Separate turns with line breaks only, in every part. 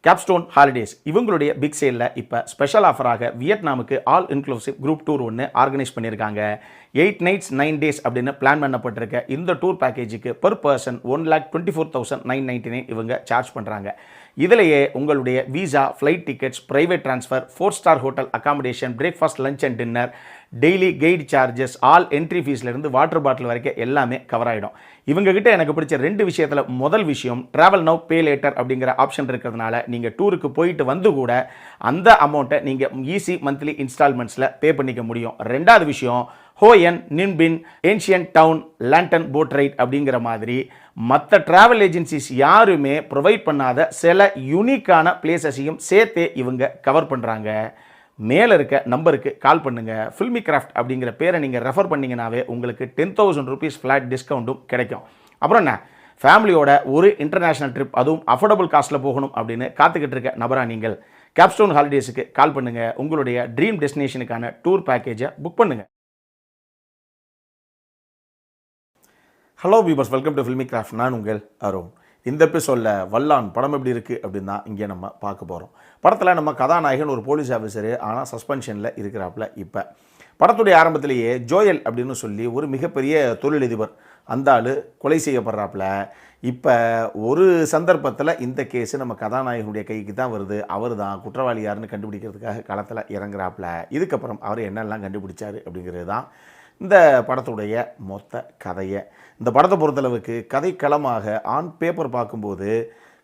Capstone holidays இவங்களுடைய big சேலில் இப்போ ஸ்பெஷல் ஆஃபராக வியட்நாமுக்கு ஆல் இன்க்ளூசிவ் குரூப் டூர் ஒன்று ஆர்கனைஸ் பண்ணியிருக்காங்க. 8 nights 9 days அப்படின்னு பிளான் பண்ணப்பட்டிருக்க இந்த டூர் பேக்கேஜுக்கு பெர் பர்சன் 1,24,999 இவங்க சார்ஜ் பண்ணுறாங்க. இதிலேயே உங்களுடைய visa, flight tickets, private transfer, 4-star hotel accommodation, breakfast, lunch and dinner, daily guide charges, all entry ஃபீஸ்லேருந்து வாட்டர் பாட்டில் வரைக்கும் எல்லாமே கவர் ஆகிடும். இவங்ககிட்ட எனக்கு பிடிச்ச 2 விஷயத்தில் முதல் விஷயம் ட்ராவல் நவ் பே லேட்டர் அப்படிங்கிற ஆப்ஷன் இருக்கிறதுனால நீங்கள் டூருக்கு போயிட்டு வந்து கூட அந்த அமௌண்ட்டை நீங்கள் ஈஸி மந்த்லி இன்ஸ்டால்மெண்ட்ஸில் பே பண்ணிக்க முடியும். 2வது விஷயம் Hoi An, Ninh Binh, ancient town, lantern boat ride அப்படிங்கிற மாதிரி மற்ற ட்ராவல் ஏஜென்சிஸ் யாருமே ப்ரொவைட் பண்ணாத சில யூனிக்கான பிளேசஸையும் சேர்த்தே இவங்க கவர் பண்ணுறாங்க. மேலே இருக்க நம்பருக்கு கால் பண்ணுங்கள். ஃபில்மி கிராஃப்ட் அப்படிங்கிற பேரை நீங்கள் ரெஃபர் பண்ணிங்கனாவே உங்களுக்கு 10,000 rupees ஃப்ளாட் டிஸ்கவுண்ட்டும் கிடைக்கும். அப்புறம் என்ன, ஃபேமிலியோட ஒரு இன்டர்நேஷ்னல் ட்ரிப், அதுவும் அஃபோர்டபுள் காஸ்ட்டில் போகணும் அப்படின்னு காத்துக்கிட்டு இருக்க நபரா நீங்கள் கேப்ஸ்டோன் ஹாலிடேஸுக்கு கால் பண்ணுங்கள். உங்களுடைய ட்ரீம் டெஸ்டினேஷனுக்கான டூர் பேக்கேஜை புக் பண்ணுங்கள். Hello viewers, welcome to filmi craft. நான் உங்கள் அருண். இந்த எபிசோடில் வல்லான் படம் எப்படி இருக்குது அப்படின்னு தான் இங்கே நம்ம பார்க்க போகிறோம். படத்தில் நம்ம கதாநாயகன் ஒரு போலீஸ் ஆஃபீஸரு, ஆனால் சஸ்பென்ஷனில் இருக்கிறாப்புல. இப்போ படத்துடைய ஆரம்பத்திலேயே ஜோயல் அப்படின்னு சொல்லி ஒரு மிகப்பெரிய தொழிலதிபர், அந்த ஆள் கொலை செய்யப்படுறாப்புல. இப்போ ஒரு சந்தர்ப்பத்தில் இந்த கேஸு நம்ம கதாநாயகனுடைய கைக்கு தான் வருது. அவர் தான் குற்றவாளி யாருன்னு கண்டுபிடிக்கிறதுக்காக களத்தில் இறங்குறாப்புல. இதுக்கப்புறம் அவர் என்னெல்லாம் கண்டுபிடிச்சார் அப்படிங்கிறது தான் இந்த படத்துடைய மொத்த கதையை. இந்த படத்தை பொறுத்தளவுக்கு கதைக்களமாக ஆன் பேப்பர் பார்க்கும்போது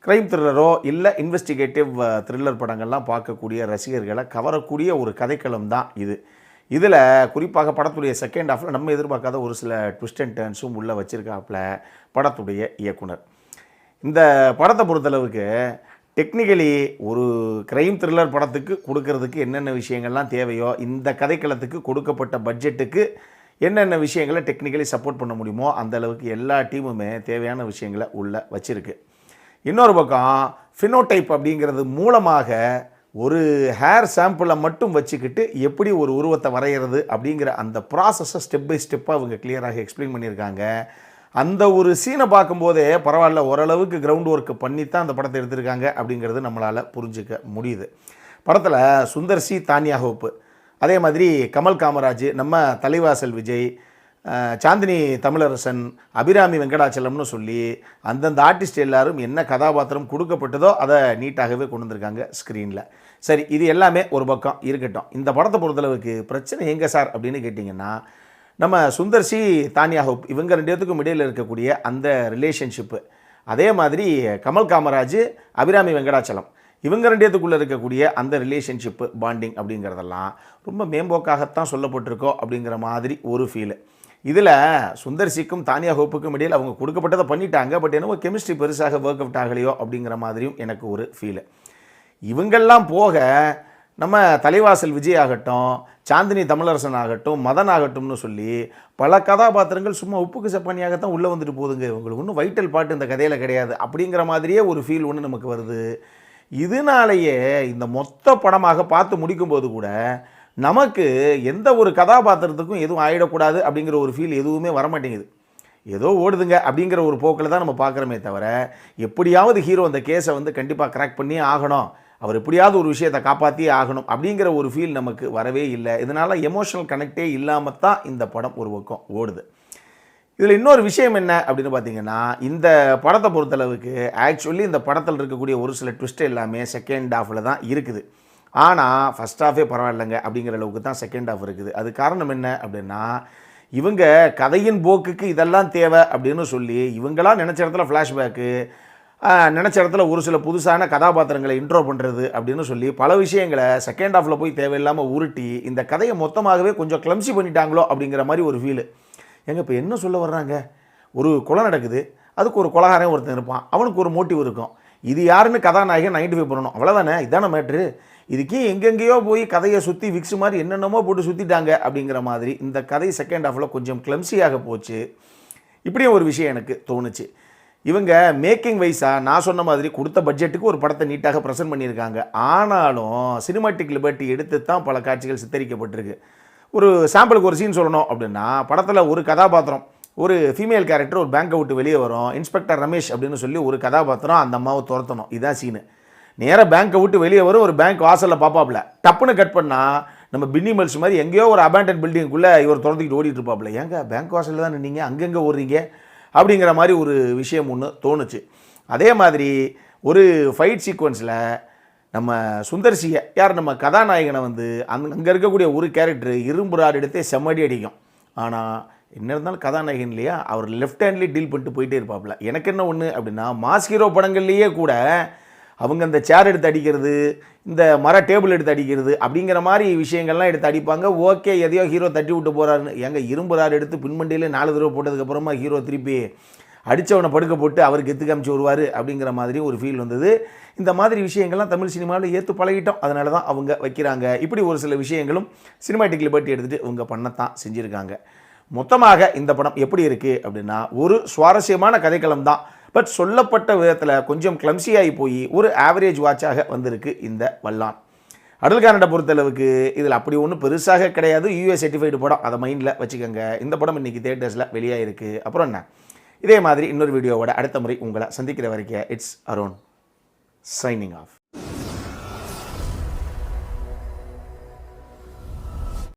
க்ரைம் த்ரில்லரோ இல்லை இன்வெஸ்டிகேட்டிவ் த்ரில்லர் படங்கள்லாம் பார்க்கக்கூடிய ரசிகர்களை கவரக்கூடிய ஒரு கதைக்களம் தான் இது. இதில் குறிப்பாக படத்துடைய செகண்ட் ஹாஃபில் நம்ம எதிர்பார்க்காத ஒரு சில ட்விஸ்ட் அண்ட் டர்ன்ஸும் உள்ளே வச்சுருக்காப்புல படத்துடைய இயக்குனர். இந்த படத்தை பொறுத்தளவுக்கு டெக்னிக்கலி ஒரு க்ரைம் த்ரில்லர் படத்துக்கு கொடுக்கறதுக்கு என்னென்ன விஷயங்கள்லாம் தேவையோ, இந்த கதைக்களத்துக்கு கொடுக்கப்பட்ட பட்ஜெட்டுக்கு என்னென்ன விஷயங்களை டெக்னிக்கலி சப்போர்ட் பண்ண முடியுமோ அந்த அளவுக்கு எல்லா டீமுமே தேவையான விஷயங்களை உள்ளே வச்சுருக்கு. இன்னொரு பக்கம் ஃபினோடைப் அப்படிங்கிறது மூலமாக ஒரு ஹேர் சாம்பிளை மட்டும் வச்சுக்கிட்டு எப்படி ஒரு உருவத்தை வரைகிறது அப்படிங்கிற அந்த ப்ராசஸை ஸ்டெப் பை ஸ்டெப்பாக அவங்க கிளியராக எக்ஸ்பிளைன் பண்ணியிருக்காங்க. அந்த ஒரு சீனை பார்க்கும்போதே பரவாயில்ல, ஓரளவுக்கு கிரவுண்ட் ஒர்க்கு பண்ணி தான் அந்த படத்தை எடுத்திருக்காங்க அப்படிங்கிறது நம்மளால் புரிஞ்சிக்க முடியுது. படத்தில் சுந்தர் சி, தானியா ஹோப்பு, அதே மாதிரி கமல் காமராஜ், நம்ம தலைவாசல் விஜய், சாந்தினி தமிழரசன், அபிராமி வெங்கடாச்சலம்னு சொல்லி அந்தந்த ஆர்டிஸ்ட் எல்லாரும் என்ன கதாபாத்திரம் கொடுக்கப்பட்டதோ அதை நீட்டாகவே கொண்டு வந்திருக்காங்க ஸ்க்ரீனில். சரி, இது எல்லாமே ஒரு பக்கம் இருக்கட்டும். இந்த படத்தை பொறுத்தளவுக்கு பிரச்சனை எங்கே சார் அப்படின்னு கேட்டிங்கன்னா, நம்ம சுந்தர் சி, தானியா ஹோப் இவங்க 2 பேத்துக்கும் இடையில் இருக்கக்கூடிய அந்த ரிலேஷன்ஷிப்பு, அதே மாதிரி கமல் காமராஜ், அபிராமி வெங்கடாச்சலம் இவங்க 2 பேத்துக்குள்ளே இருக்கக்கூடிய அந்த ரிலேஷன்ஷிப்பு, பாண்டிங் அப்படிங்கிறதெல்லாம் ரொம்ப மேம்போக்காகத்தான் சொல்லப்பட்டிருக்கோ அப்படிங்கிற மாதிரி ஒரு ஃபீலு. இதில் சுந்தர்சிக்கும் தானியா ஹோப்புக்கும் இடையில் அவங்க கொடுக்கப்பட்டதை பண்ணிட்டாங்க. பட் என்னவோ கெமிஸ்ட்ரி பெருசாக ஒர்க் அவுட் ஆகலையோ அப்படிங்கிற மாதிரியும் எனக்கு ஒரு ஃபீலு. இவங்கெல்லாம் போக நம்ம தலைவாசல் விஜய் ஆகட்டும், சாந்தினி தமிழரசன் ஆகட்டும், மதன் ஆகட்டும்னு சொல்லி பல கதாபாத்திரங்கள் சும்மா உப்புக்கு சப்பானியாகத்தான் உள்ளே வந்துட்டு போகுதுங்க. இவங்களுக்கு ஒன்றும் வைட்டல் பாட்டு இந்த கதையில் கிடையாது அப்படிங்கிற மாதிரியே ஒரு ஃபீல் ஒன்று நமக்கு வருது. இதனாலேயே இந்த மொத்த படமாக பார்த்து முடிக்கும்போது கூட நமக்கு எந்த ஒரு கதாபாத்திரத்துக்கும் எதுவும் ஆகிடக்கூடாது அப்படிங்கிற ஒரு ஃபீல் எதுவுமே வரமாட்டேங்குது. ஏதோ ஓடுதுங்க அப்படிங்கிற ஒரு போக்கில் தான் நம்ம பார்க்குறோமே தவிர, எப்படியாவது ஹீரோ அந்த கேஸை கண்டிப்பாக கிராக் பண்ணியே ஆகணும், அவர் எப்படியாவது ஒரு விஷயத்தை காப்பாற்றியே ஆகணும் அப்படிங்கிற ஒரு ஃபீல் நமக்கு வரவே இல்லை. இதனால் எமோஷனல் கனெக்டே இல்லாமல் தான் இந்த படம் ஒரு பக்கம் ஓடுது. இதில் இன்னொரு விஷயம் என்ன அப்படின்னு பார்த்தீங்கன்னா, இந்த படத்தை பொறுத்தளவுக்கு ஆக்சுவலி இந்த படத்தில் இருக்கக்கூடிய ஒரு சில ட்விஸ்ட் எல்லாமே செகண்ட் ஹாஃபில் தான் இருக்குது. ஆனால் ஃபஸ்ட் ஹாஃபே பரவாயில்லைங்க அப்படிங்கிற அளவுக்கு தான் செகண்ட் ஹாஃப் இருக்குது. அது காரணம் என்ன அப்படின்னா, இவங்க கதையின் போக்குக்கு இதெல்லாம் தேவை அப்படின்னு சொல்லி இவங்களாம் நினச்ச இடத்துல ஃப்ளாஷ்பேக்கு, நினச்ச இடத்துல ஒரு சில புதுசான கதாபாத்திரங்களை இன்ட்ரோ பண்ணுறது அப்படின்னு சொல்லி பல விஷயங்களை செகண்ட் ஹாஃபில் போய் தேவையில்லாமல் உருட்டி இந்த கதையை மொத்தமாகவே கொஞ்சம் கிளம்சி பண்ணிட்டாங்களோ அப்படிங்கிற மாதிரி ஒரு ஃபீலு. இப்போ என்ன சொல்ல வர்றாங்க, ஒரு கொலை நடக்குது, அதுக்கு ஒரு கொலகாரன் ஒருத்தன் இருப்பான், அவனுக்கு ஒரு மோட்டிவ் இருக்கும், இது யாருன்னு கதாநாயகன் ஐடென்டிஃபை பண்ணணும், அவ்வளோதானே, இதான மேட்ரு. இதுக்கே எங்கெங்கேயோ போய் கதையை சுற்றி விக்ஸ் மாதிரி என்னென்னமோ போட்டு சுற்றிட்டாங்க அப்படிங்கிற மாதிரி இந்த கதை செகண்ட் ஹாஃபில் கொஞ்சம் கிளம்சியாக போச்சு. இப்படியும் ஒரு விஷயம் எனக்கு தோணுச்சு. இவங்க மேக்கிங் வைஸாக நான் சொன்ன மாதிரி கொடுத்த பட்ஜெட்டுக்கு ஒரு படத்தை நீட்டாக ப்ரெசென்ட் பண்ணியிருக்காங்க. ஆனாலும் சினிமாட்டிக் லிபர்ட்டி எடுத்து தான் பல காட்சிகள் சித்தரிக்கப்பட்டிருக்கு. ஒரு சாம்பிளுக்கு ஒரு சீன் சொல்லணும் அப்படின்னா, படத்தில் ஒரு கதாபாத்திரம், ஒரு ஃபீமேல் கேரக்டர் ஒரு பேங்கை விட்டு வெளியே வரும், இன்ஸ்பெக்டர் ரமேஷ் அப்படின்னு சொல்லி ஒரு கதாபாத்திரம் அந்த அம்மாவை துரத்தணும், இதான் சீனு. நேராக பேங்க்கை விட்டு வெளியே வரும், ஒரு பேங்க் வாசலில் பார்ப்பாப்புல. டப்புன்னு கட் பண்ணால் நம்ம பின்னிமல்ஸ் மாதிரி எங்கேயோ ஒரு அபேண்டன் பில்டிங்குள்ளே இவர் திறந்துக்கிட்டு ஓடிட்டு இருப்பாப்புல. ஏங்க பேங்க் வாசலில் தான் நின்னீங்க, அங்கங்கே ஓடுறீங்க அப்படிங்கிற மாதிரி ஒரு விஷயம் ஒன்று தோணுச்சு. அதே மாதிரி ஒரு ஃபைட் சீக்வன்ஸில் நம்ம சுந்தர்சியை யார் நம்ம கதாநாயகனை வந்து அங்கே இருக்கக்கூடிய ஒரு கேரக்டர் இரும்பு ராடு எடுத்தே செம்மடி அடிக்கும். ஆனால் என்ன இருந்தாலும் கதாநாயகன் இல்லையா, அவர் லெஃப்ட் ஹேண்ட்லேயே டீல் பண்ணிட்டு போயிட்டே இருப்பாப்புல. எனக்கு என்ன ஒன்று அப்படின்னா, மாஸ் ஹீரோ படங்கள்லேயே கூட அவங்க அந்த சேர் எடுத்து அடிக்கிறது, இந்த மர டேபிள் எடுத்து அடிக்கிறது அப்படிங்கிற மாதிரி விஷயங்கள்லாம் எடுத்து அடிப்பாங்க. ஓகே, எதையோ ஹீரோ தட்டி விட்டு போகிறாருன்னு. எங்க இரும்பு ராடு எடுத்து பின்மண்டியில் 4 தடவை போட்டதுக்கப்புறமா ஹீரோ திருப்பி அடித்தவனை படுக்க போட்டு அவருக்கு எத்து காமிச்சு வருவார் அப்படிங்கிற மாதிரி ஒரு ஃபீல் வந்தது. இந்த மாதிரி விஷயங்கள்லாம் தமிழ் சினிமாவில் ஏற்று பழகிட்டோம். அதனால தான் அவங்க வைக்கிறாங்க. இப்படி ஒரு சில விஷயங்களும் சினிமாட்டிக் லிபர்ட்டி எடுத்துகிட்டு இவங்க பண்ணத்தான் செஞ்சுருக்காங்க. மொத்தமாக இந்த படம் எப்படி இருக்குது அப்படின்னா, ஒரு சுவாரஸ்யமான கதைக்களம் தான். பட் சொல்லப்பட்ட விதத்தில் கொஞ்சம் கிளம்சியாகி போய் ஒரு ஆவரேஜ் வாட்சாக வந்திருக்கு இந்த வல்லான். அடல் கானடை பொறுத்தளவுக்கு இதில் அப்படி ஒன்றும் பெருசாக கிடையாது. யூஎஸ் சர்டிஃபைடு படம், அதை மைண்டில் வச்சுக்கோங்க. இந்த படம் இன்றைக்கி தியேட்டர்ஸில் வெளியாக இருக்குது. அப்புறம் என்ன, இதே மாதிரி இன்னொரு வீடியோவோட அடுத்த முறை உங்களை சந்திக்கிற வரைக்கும் இட்ஸ் அருண் சைனிங் ஆஃப்.